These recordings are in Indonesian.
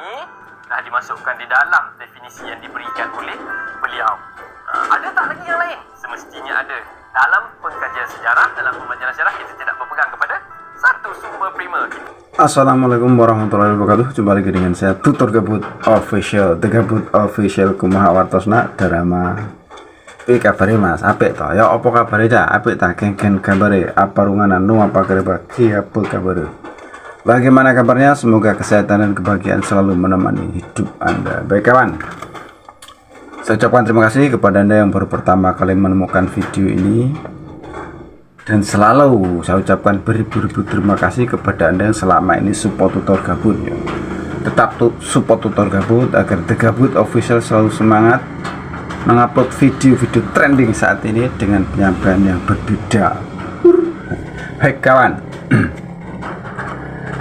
ni dah dimasukkan di dalam definisi yang diberikan oleh beliau. Ada tak lagi yang lain? Semestinya ada. Dalam pengkajian sejarah, dalam pembelajaran sejarah, kita tidak berpegang kepada satu sumber primer. Assalamualaikum warahmatullahi wabarakatuh. Jumpa lagi dengan saya Tutor Gabut Official. The Gabut Official kumaha wartosna drama. Kabare Mas, apik to? Ya apa kabare cak? Apik ta geng-geng kabare? Apa runganan nu apa kabar? Apa kabare? Bagaimana kabarnya? Semoga kesehatan dan kebahagiaan selalu menemani hidup Anda. Baik kawan, saya ucapkan terima kasih kepada Anda yang baru pertama kali menemukan video ini. Dan selalu saya ucapkan beribu-ribu terima kasih kepada Anda yang selama ini support Tutor Gabut ya. Tetap support Tutor Gabut agar The Gabut Official selalu semangat mengupload video-video trending saat ini dengan penyampaian yang berbeda. Baik kawan,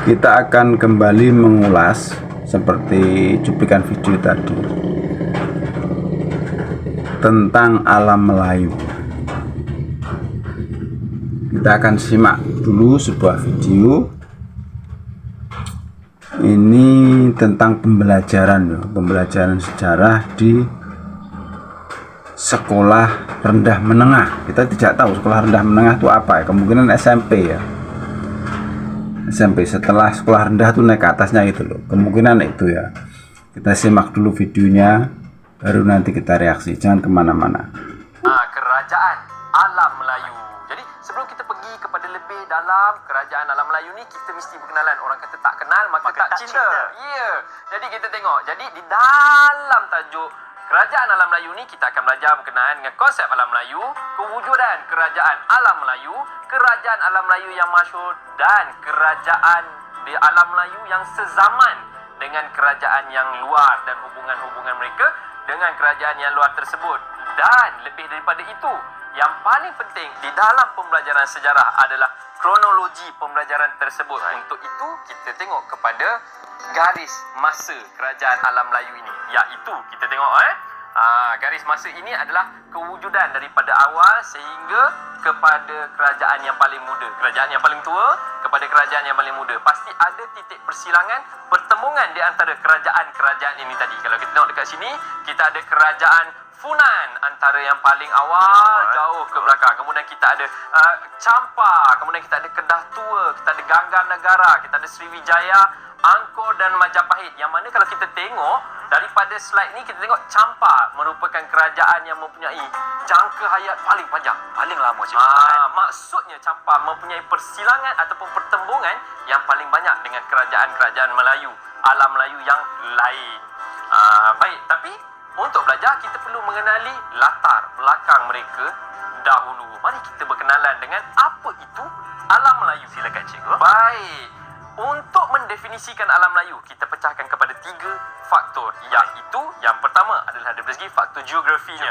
kita akan kembali mengulas seperti cuplikan video tadi tentang alam Melayu. Kita akan simak dulu sebuah video ini tentang pembelajaran sejarah di sekolah rendah menengah. Kita tidak tahu sekolah rendah menengah itu apa ya, kemungkinan SMP ya, SMP. Setelah sekolah rendah tuh naik ke atasnya gitu loh, kemungkinan itu ya. Kita simak dulu videonya, baru nanti kita reaksi. Jangan kemana-mana. Kerajaan alam Melayu. Jadi sebelum kita pergi kepada lebih dalam kerajaan alam Melayu ni, kita mesti berkenalan. Orang kata tak kenal maka tak cinta. Ya. Jadi kita tengok. Jadi di dalam tajuk kerajaan alam Melayu ni, kita akan belajar berkenaan dengan konsep alam Melayu, kewujudan kerajaan alam Melayu, kerajaan alam Melayu yang masyhur, dan kerajaan di alam Melayu yang sezaman dengan kerajaan yang luar dan hubungan-hubungan mereka dengan kerajaan yang luar tersebut. Dan lebih daripada itu, yang paling penting di dalam pembelajaran sejarah adalah kronologi pembelajaran tersebut. Untuk itu, kita tengok kepada garis masa kerajaan alam Melayu ini. Iaitu, kita tengok garis masa ini adalah kewujudan daripada awal sehingga kepada kerajaan yang paling muda. Kerajaan yang paling tua kepada kerajaan yang paling muda. Pasti ada titik persilangan, pertemuan di antara kerajaan-kerajaan ini tadi. Kalau kita tengok dekat sini, kita ada kerajaan Funan antara yang paling awal jauh ke belakang. Kemudian kita ada Champa, kemudian kita ada Kedah Tua, kita ada Ganggar Negara, kita ada Sriwijaya, Angkor dan Majapahit. Yang mana kalau kita tengok daripada slide ni, kita tengok Champa merupakan kerajaan yang mempunyai jangka hayat paling panjang, paling lama. Maksudnya Champa mempunyai persilangan ataupun pertembungan yang paling banyak dengan kerajaan-kerajaan Melayu, alam Melayu yang lain. Baik, tapi untuk belajar, kita perlu mengenali latar belakang mereka dahulu. Mari kita berkenalan dengan apa itu alam Melayu. Silakan cikgu. Baik. Untuk mendefinisikan alam Melayu, kita pecahkan kepada 3 faktor. Iaitu, yang pertama adalah dari segi faktor geografinya.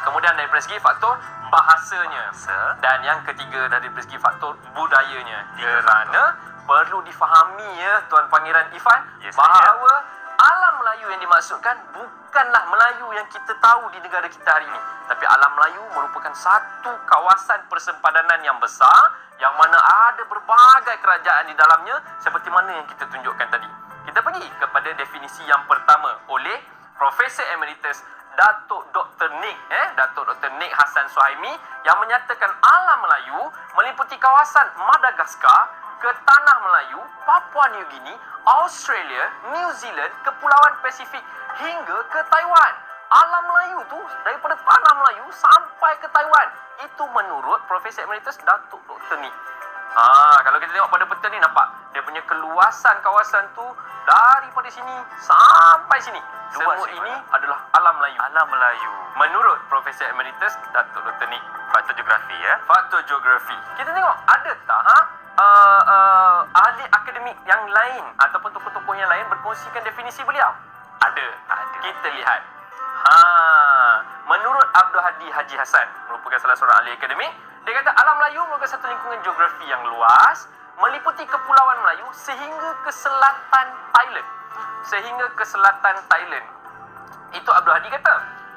Kemudian dari segi faktor bahasanya. Dan yang ketiga dari segi faktor budayanya. Kerana perlu difahami ya Tuan Pangeran Ifan, bahawa alam Melayu yang dimaksudkan bukanlah Melayu yang kita tahu di negara kita hari ini. Tapi alam Melayu merupakan satu kawasan persempadanan yang besar yang mana ada berbagai kerajaan di dalamnya seperti mana yang kita tunjukkan tadi. Kita pergi kepada definisi yang pertama oleh Profesor Emeritus Datuk Dr. Nik Hassan Suhaimi yang menyatakan alam Melayu meliputi kawasan Madagaskar ke Tanah Melayu, Papua New Guinea, Australia, New Zealand, Kepulauan Pasifik hingga ke Taiwan. Alam Melayu tu daripada Tanah Melayu sampai ke Taiwan. Itu menurut Profesor Emeritus Datuk Dr. Nik. Kalau kita tengok pada peta ni, nampak dia punya keluasan kawasan tu daripada sini sampai sini. Semua ini adalah alam Melayu. Alam Melayu. Menurut Profesor Emeritus Datuk Dr. Nik. Faktor geografi ya. Faktor geografi. Kita tengok ada tak ahli akademik yang lain ataupun tokoh-tokoh yang lain berkongsikan definisi beliau? Ada. Kita lihat. Menurut Abdul Hadi Haji Hassan, merupakan salah seorang ahli akademik, dia kata alam Melayu merupakan satu lingkungan geografi yang luas, meliputi kepulauan Melayu sehingga ke selatan Thailand. Itu Abdul Hadi kata.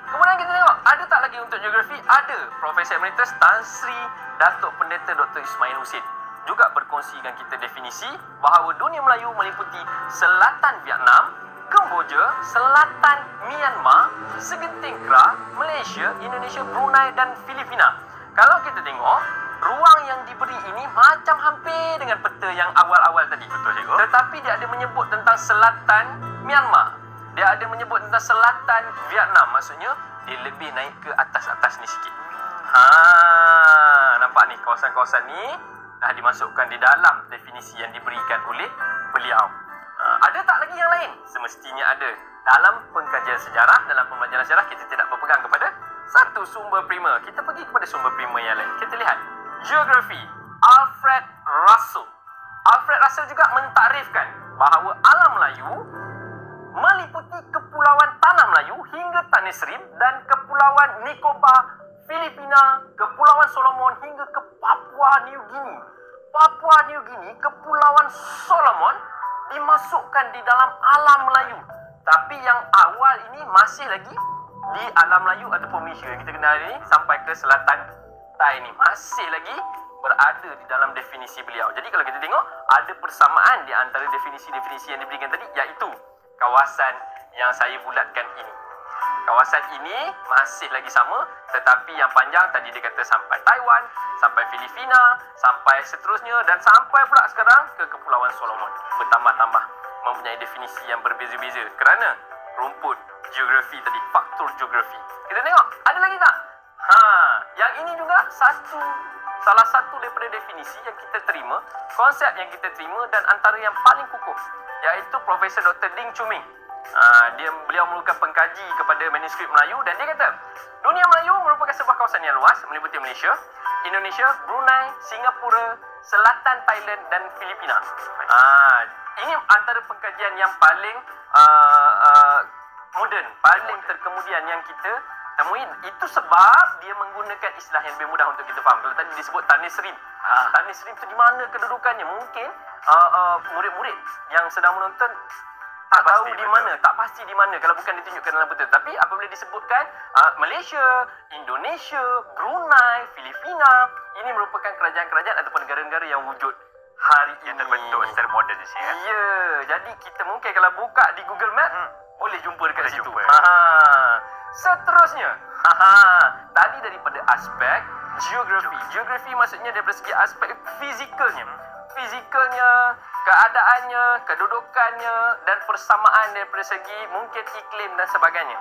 Kemudian kita tengok, ada tak lagi untuk geografi? Ada. Profesor Emeritus Tan Sri Datuk Pendeta Dr. Ismail Husin. juga berkongsi dengan kita definisi bahawa dunia Melayu meliputi selatan Vietnam, Kemboja, selatan Myanmar, segenting Keras, Malaysia, Indonesia, Brunei dan Filipina. Kalau kita tengok, ruang yang diberi ini macam hampir dengan peta yang awal-awal tadi. Betul, cikgu. Tetapi dia ada menyebut tentang selatan Myanmar. Dia ada menyebut tentang selatan Vietnam. Maksudnya, dia lebih naik ke atas-atas ni sikit. Nampak ni, kawasan-kawasan ni dah dimasukkan di dalam definisi yang diberikan oleh beliau. Ada tak lagi yang lain? Semestinya ada. Dalam pengkajian sejarah, dalam pembelajaran sejarah, kita tidak berpegang kepada satu sumber primer. Kita pergi kepada sumber primer yang lain. Kita lihat. Geografi. Alfred Russel. Alfred Russel juga mentakrifkan bahawa alam Melayu meliputi kepulauan Tanah Melayu hingga Tanah Serib dan kepulauan Nicobar, Filipina, kepulauan Solomon hingga ke Papua New Guinea. Papua New Guinea, kepulauan Solomon dimasukkan di dalam alam Melayu. Tapi yang awal ini masih lagi di alam Melayu ataupun Malaysia yang kita kenal ini sampai ke selatan Thai ini masih lagi berada di dalam definisi beliau. Jadi kalau kita tengok ada persamaan di antara definisi-definisi yang diberikan tadi, iaitu kawasan yang saya bulatkan ini. Kawasan ini masih lagi sama, tetapi yang panjang tadi dia kata sampai Taiwan, sampai Filipina, sampai seterusnya dan sampai pula sekarang ke Kepulauan Solomon. Bertambah-tambah mempunyai definisi yang berbeza-beza kerana rumput geografi tadi, faktor geografi. Kita tengok, ada lagi tak? Yang ini juga salah satu daripada definisi yang kita terima, konsep yang kita terima dan antara yang paling kukuh, iaitu Profesor Dr. Ding Chuming. Beliau merupakan pengkaji kepada manuskrip Melayu dan dia kata, dunia Melayu merupakan sebuah kawasan yang luas meliputi Malaysia, Indonesia, Brunei, Singapura, selatan Thailand dan Filipina. Ini antara pengkajian yang paling moden, paling terkemudian yang kita temui. Itu sebab dia menggunakan istilah yang lebih mudah untuk kita faham. Kalau tadi disebut Tanah Serib. Tanah Serib itu di mana kedudukannya? Mungkin murid-murid yang sedang menonton tak tahu di mana, tak pasti di mana kalau bukan ditunjukkan dalam peta. Tapi apabila disebutkan Malaysia, Indonesia, Brunei, Filipina, ini merupakan kerajaan-kerajaan ataupun negara-negara yang wujud hari ini. Yang terbentuk secara moden je, Syekh. Ya, jadi kita mungkin kalau buka di Google Map, boleh jumpa dekat situ. Seterusnya, tadi daripada aspek geografi. Geografi maksudnya daripada segi aspek fizikalnya, keadaannya, kedudukannya dan persamaan daripada segi mungkin iklim dan sebagainya.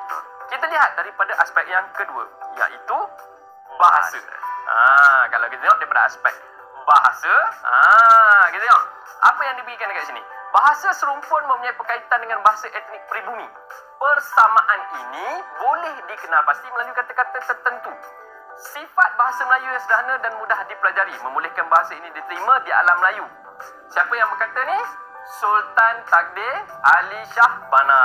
Kita lihat daripada aspek yang kedua, iaitu bahasa. Kalau kita tengok daripada aspek bahasa, kita tengok apa yang diberikan dekat sini. Bahasa serumpun mempunyai berkaitan dengan bahasa etnik pribumi. Persamaan ini boleh dikenal pasti melalui kata-kata tertentu. Sifat bahasa Melayu yang sederhana dan mudah dipelajari membolehkan bahasa ini diterima di alam Melayu. Siapa yang berkata ni? Sultan Takdir Ali Shah Bana.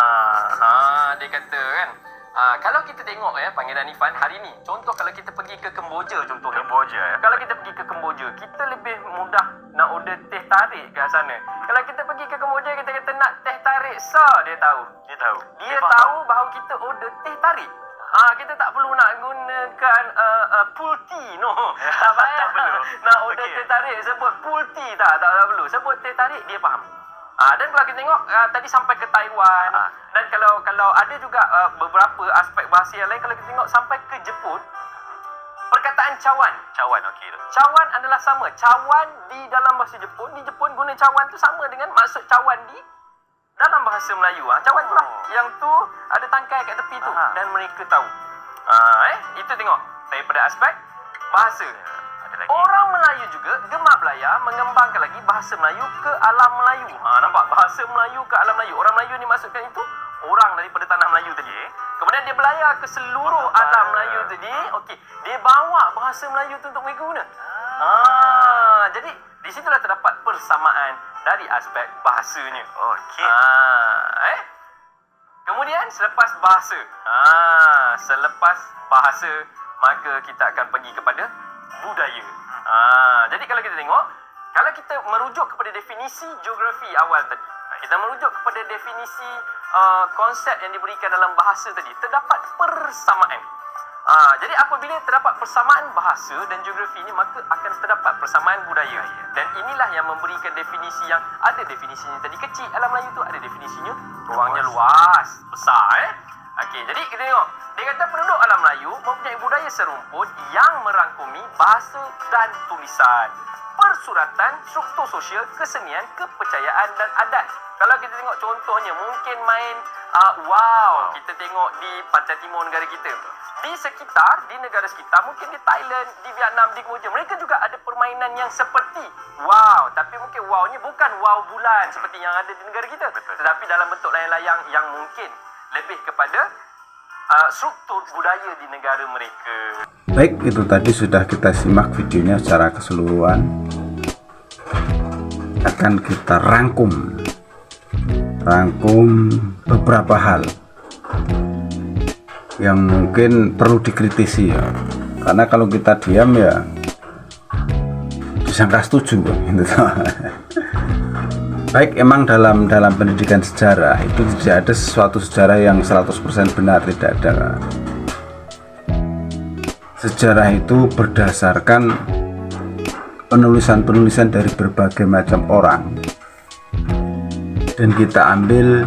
Dia kata kan. Kalau kita tengok Pangeran Ifan hari ni, contoh kalau kita pergi ke Kemboja contohnya. Kalau kita pergi ke Kemboja, kita lebih mudah nak order teh tarik ke sana. Kalau kita pergi ke Kemboja, kita kata nak teh tarik, dia tahu. Dia tahu bahawa kita order teh tarik. Kita tak perlu nak gunakan pool tea, no. Tak payah. Nak order teh tarik, sebut pool tea tak perlu. Sebut teh tarik, dia faham. Dan kalau kita tengok tadi sampai ke Taiwan dan kalau ada juga beberapa aspek bahasa yang lain, kalau kita tengok sampai ke Jepun, perkataan cawan okey tu. Cawan adalah sama. Cawan di dalam bahasa Jepun, di Jepun guna cawan tu sama dengan maksud cawan di dalam bahasa Melayu. Cawan tu lah yang tu ada tangkai kat tepi tu dan mereka tahu. Itu tengok daripada aspek bahasa. Orang Melayu juga gemar belayar mengembangkan lagi bahasa Melayu ke alam Melayu. Nampak? Bahasa Melayu ke alam Melayu. Orang Melayu ni maksudkan itu orang daripada tanah Melayu tadi. Kemudian dia belayar ke seluruh alam Melayu tadi. Okey, dia bawa bahasa Melayu tu untuk mereka guna. Jadi di situlah terdapat persamaan dari aspek bahasanya. Okey. Kemudian selepas bahasa, maka kita akan pergi kepada budaya. Jadi kalau kita tengok, kalau kita merujuk kepada definisi geografi awal tadi, kita merujuk kepada definisi konsep yang diberikan dalam bahasa tadi, terdapat persamaan. Jadi apabila terdapat persamaan bahasa dan geografi ini, maka akan terdapat persamaan budaya. Dan inilah yang memberikan definisi yang ada definisinya tadi kecil. Alam Melayu tu ada definisinya ruangnya luas, besar. Okey, jadi kita tengok. Dia kata penduduk alam Melayu mempunyai budaya serumpun yang merangkumi bahasa dan tulisan, persuratan, struktur sosial, kesenian, kepercayaan dan adat. Kalau kita tengok contohnya, mungkin main kita tengok di pantai timur negara kita. Di sekitar, di negara sekitar, mungkin di Thailand, di Vietnam, di Kamboja, mereka juga ada permainan yang seperti wow. Tapi mungkin wow ni bukan wow bulan seperti yang ada di negara kita. Tetapi dalam bentuk layang-layang yang mungkin lebih kepada struktur budaya di negara mereka. Baik, itu tadi sudah kita simak videonya secara keseluruhan. Akan kita rangkum beberapa hal yang mungkin perlu dikritisi ya. Karena kalau kita diam ya disangka setuju gitu. Baik, emang dalam pendidikan sejarah itu tidak ada sesuatu sejarah yang 100% benar, tidak ada. Sejarah itu berdasarkan penulisan-penulisan dari berbagai macam orang, dan kita ambil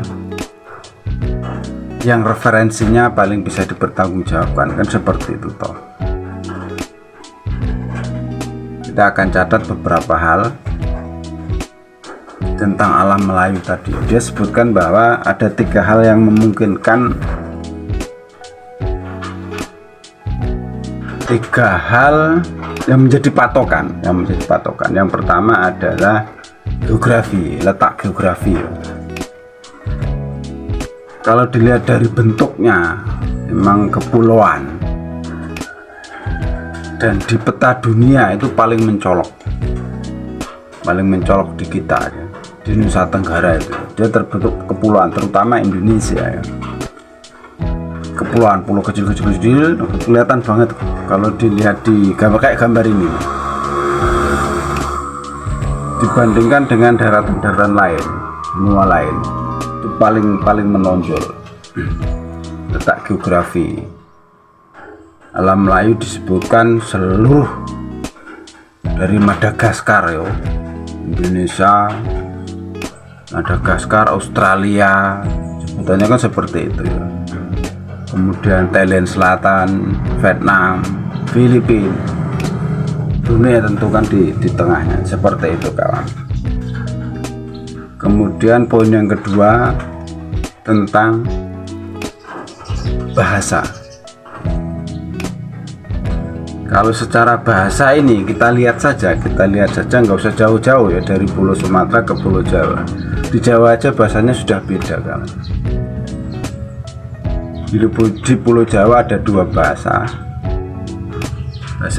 yang referensinya paling bisa dipertanggungjawabkan, kan seperti itu toh. Kita akan catat beberapa hal tentang alam Melayu tadi. Dia sebutkan bahwa ada 3 hal yang memungkinkan, 3 hal yang menjadi patokan. Yang pertama adalah geografi, letak geografi. Kalau dilihat dari bentuknya memang kepulauan, dan di peta dunia itu paling mencolok di kita ya. Di Nusa Tenggara itu dia terbentuk kepulauan, terutama Indonesia ya. Kepulauan, pulau kecil-kecil kelihatan banget kalau dilihat di gambar kayak gambar ini, dibandingkan dengan daratan-daratan lain, benua lain, itu paling menonjol letak geografi. Alam Melayu disebutkan seluruh dari Madagaskar yo, Indonesia, Madagaskar, Australia, sebutannya kan seperti itu ya. Kemudian Thailand Selatan, Vietnam, Filipina, dunia tentu kan di tengahnya, seperti itu kawan. Kemudian poin yang kedua tentang bahasa. Kalau secara bahasa ini kita lihat saja nggak usah jauh-jauh ya, dari Pulau Sumatera ke Pulau Jawa. Di Jawa aja bahasanya sudah beda kan. Di Pulau Jawa ada 2 bahasa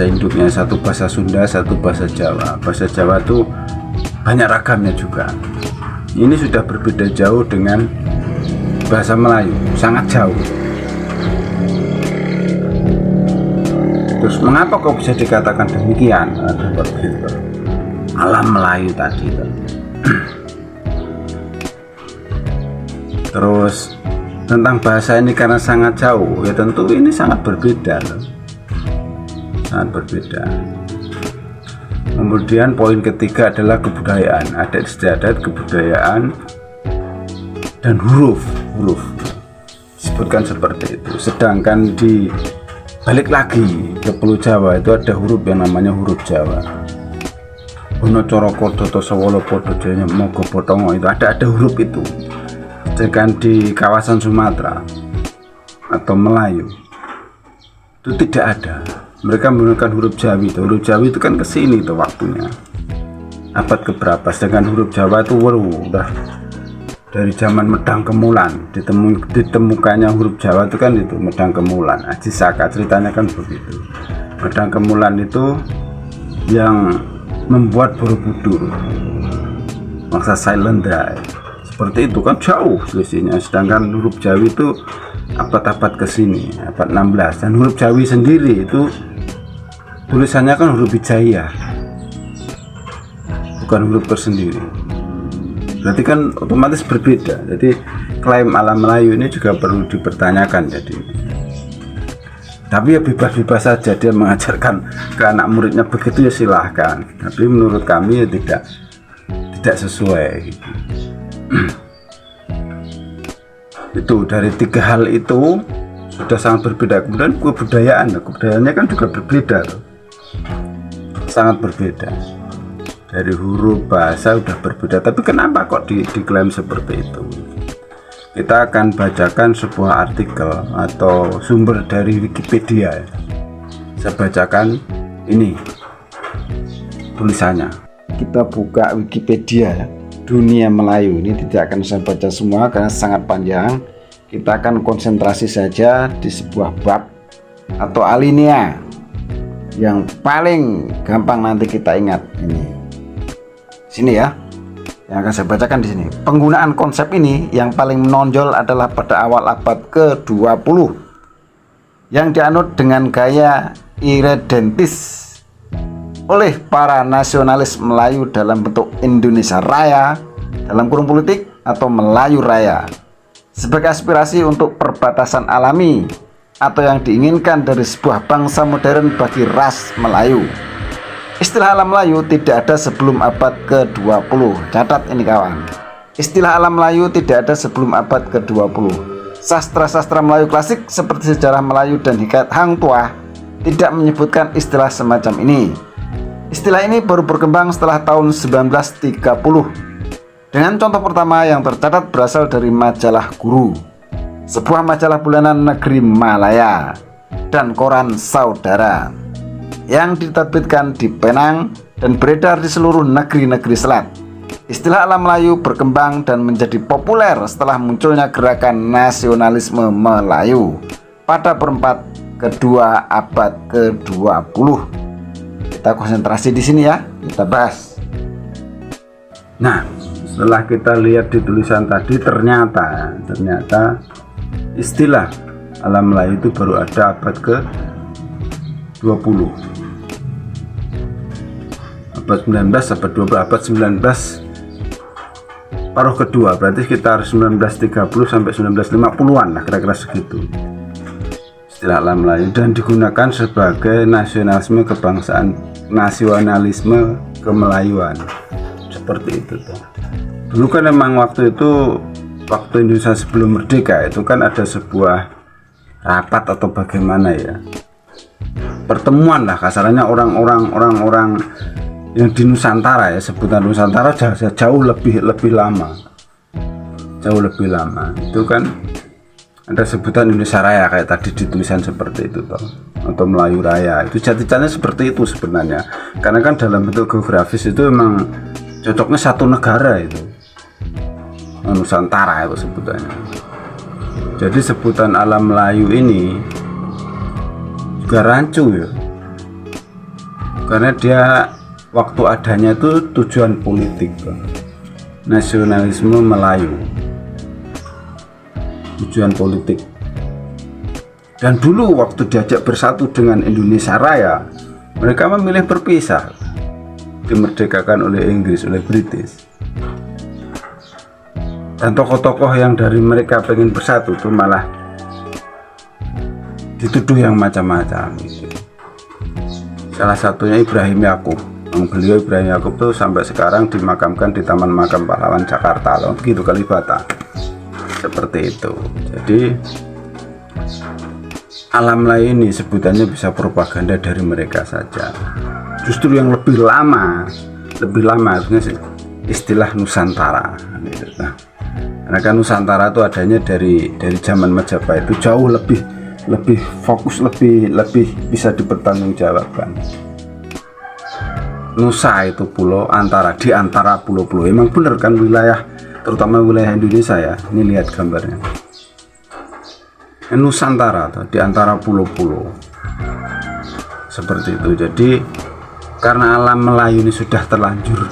induknya, satu bahasa Sunda, satu bahasa Jawa. Bahasa Jawa tuh banyak ragamnya juga. Ini sudah berbeda jauh dengan bahasa Melayu, sangat jauh. Terus mengapa kok bisa dikatakan demikian? Seperti itu. Alam Melayu tadi. Terus tentang bahasa ini karena sangat jauh, ya tentu ini sangat berbeda. Sangat berbeda. Kemudian poin ketiga adalah kebudayaan, adat istiadat, kebudayaan, dan huruf. Disebutkan seperti itu. Sedangkan di balik lagi ke Pulau Jawa itu ada huruf yang namanya huruf Jawa. Ono Coroko Doto Sawolo Podo Jaya Mogo Potongo, itu ada huruf itu. Sedangkan di kawasan Sumatera atau Melayu itu tidak ada. Mereka menggunakan huruf Jawi. Huruf Jawi itu kan kesini tuh waktunya, abad keberapa. Sedangkan huruf Jawa itu udah dari zaman Medang Kemulan. Ditemukannya huruf Jawa itu kan itu Medang Kemulan, Aji Saka, ceritanya kan begitu. Medang Kemulan itu yang membuat Borobudur, Mangsa Sailendra, seperti itu kan jauh selisihnya. Sedangkan huruf Jawi itu abad-abad kesini, abad 16. Dan huruf Jawi sendiri itu tulisannya kan huruf Wijaya, bukan huruf tersendiri. Berarti kan otomatis berbeda. Jadi klaim alam Melayu ini juga perlu dipertanyakan. Jadi Tapi ya bebas-bebas saja dia mengajarkan ke anak muridnya begitu, ya silahkan. Tapi menurut kami ya tidak sesuai gitu. Itu dari 3 hal itu sudah sangat berbeda. Kemudian kebudayaannya kan juga berbeda loh. Sangat berbeda. Dari huruf, bahasa udah berbeda. Tapi kenapa kok diklaim seperti itu? Kita akan bacakan sebuah artikel atau sumber dari Wikipedia. Saya bacakan ini tulisannya. Kita buka Wikipedia ya. Dunia Melayu, ini tidak akan saya baca semua karena sangat panjang. Kita akan konsentrasi saja di sebuah bab atau alinea yang paling gampang nanti kita ingat. Ini sini ya, yang akan saya bacakan di sini. Penggunaan konsep ini yang paling menonjol adalah pada awal abad ke-20 yang dianut dengan gaya irredentis oleh para nasionalis Melayu dalam bentuk Indonesia Raya dalam kurung politik atau Melayu Raya sebagai aspirasi untuk perbatasan alami atau yang diinginkan dari sebuah bangsa modern bagi ras Melayu. Istilah alam Melayu tidak ada sebelum abad ke-20. Catat ini kawan. Istilah alam Melayu tidak ada sebelum abad ke-20. Sastra-sastra Melayu klasik seperti sejarah Melayu dan hikayat Hang Tuah tidak menyebutkan istilah semacam ini. Istilah ini baru berkembang setelah tahun 1930. Dengan contoh pertama yang tercatat berasal dari majalah Guru, sebuah majalah bulanan negeri Malaya, dan koran Saudara yang diterbitkan di Penang dan beredar di seluruh negeri-negeri selat. Istilah alam Melayu berkembang dan menjadi populer setelah munculnya gerakan nasionalisme Melayu pada perempat kedua abad ke-20. Kita konsentrasi di sini ya, kita bahas. Nah, setelah kita lihat di tulisan tadi, ternyata istilah alam Melayu itu baru ada abad ke-20. Abad 19, abad 20, abad 19 paruh kedua, berarti sekitar 1930 sampai 1950-an lah, kira-kira segitu. Istilah alam Melayu dan digunakan sebagai nasionalisme kebangsaan, nasionalisme kemelayuan, seperti itu tuh. Dulu kan memang waktu itu, waktu Indonesia sebelum merdeka itu kan ada sebuah rapat atau bagaimana ya, pertemuan lah kasarannya orang-orang yang di Nusantara ya, sebutan Nusantara jauh lebih lama itu kan ada sebutan Indonesia Raya kayak tadi di tulisan seperti itu toh, atau Melayu Raya. Itu jatinya seperti itu sebenarnya, karena kan dalam bentuk geografis itu memang cocoknya satu negara itu, Nusantara itu sebutannya. Jadi sebutan alam Melayu ini juga rancu ya, karena dia waktu adanya itu tujuan politik, nasionalisme Melayu, tujuan politik. Dan dulu waktu diajak bersatu dengan Indonesia Raya, mereka memilih berpisah, dimerdekakan oleh Inggris, oleh British. Dan tokoh-tokoh yang dari mereka pengen bersatu itu malah dituduh yang macam-macam gitu. Salah satunya Ibrahim Yakub. Beliau Ibrahim Yakub tuh sampai sekarang dimakamkan di Taman Makam Pahlawan Jakarta loh, begitu Kalibata. Seperti itu. Jadi alam Melayu ini sebutannya bisa propaganda dari mereka saja. Justru yang lebih lama harusnya istilah Nusantara. Nah, karena kan Nusantara itu adanya dari zaman Majapahit, itu jauh lebih fokus, lebih bisa dipertanggungjawabkan. Nusa itu pulau di antara pulau-pulau. Emang bener kan wilayah, terutama wilayah Indonesia ya. Ini lihat gambarnya. Nusantara tuh, di antara pulau-pulau. Seperti itu. Jadi karena alam Melayu ini sudah terlanjur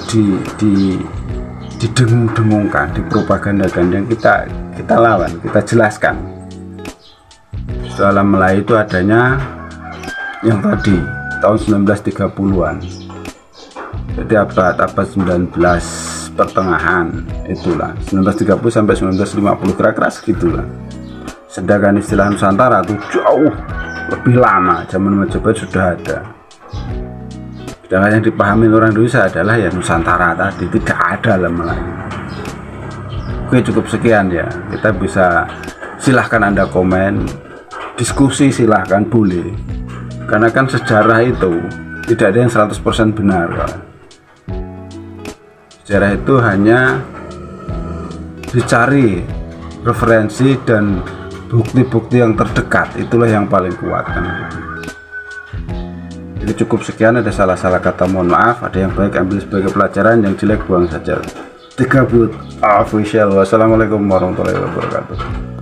didengung-dengungkan, dipropagandakan, yang kita lawan, kita jelaskan. Alam Melayu itu adanya yang tadi tahun 1930-an. Jadi abad 19 pertengahan itulah, 1930 sampai 1950, kira-kira segitulah. Sedangkan istilah Nusantara itu lebih lama, zaman Majapahit sudah ada. Sedangkan yang dipahami orang Indonesia adalah ya Nusantara tadi, tidak ada dalam Melayu. Oke, cukup sekian ya. Kita bisa, silahkan Anda komen, diskusi silahkan, boleh. Karena kan sejarah itu tidak ada yang 100% benar kan. Sejarah itu hanya dicari referensi dan bukti-bukti yang terdekat, itulah yang paling kuat kan. Jadi cukup sekian, ada salah-salah kata mohon maaf, ada yang baik ambil sebagai pelajaran, yang jelek buang saja. The Gabut Official. Wassalamualaikum warahmatullahi wabarakatuh.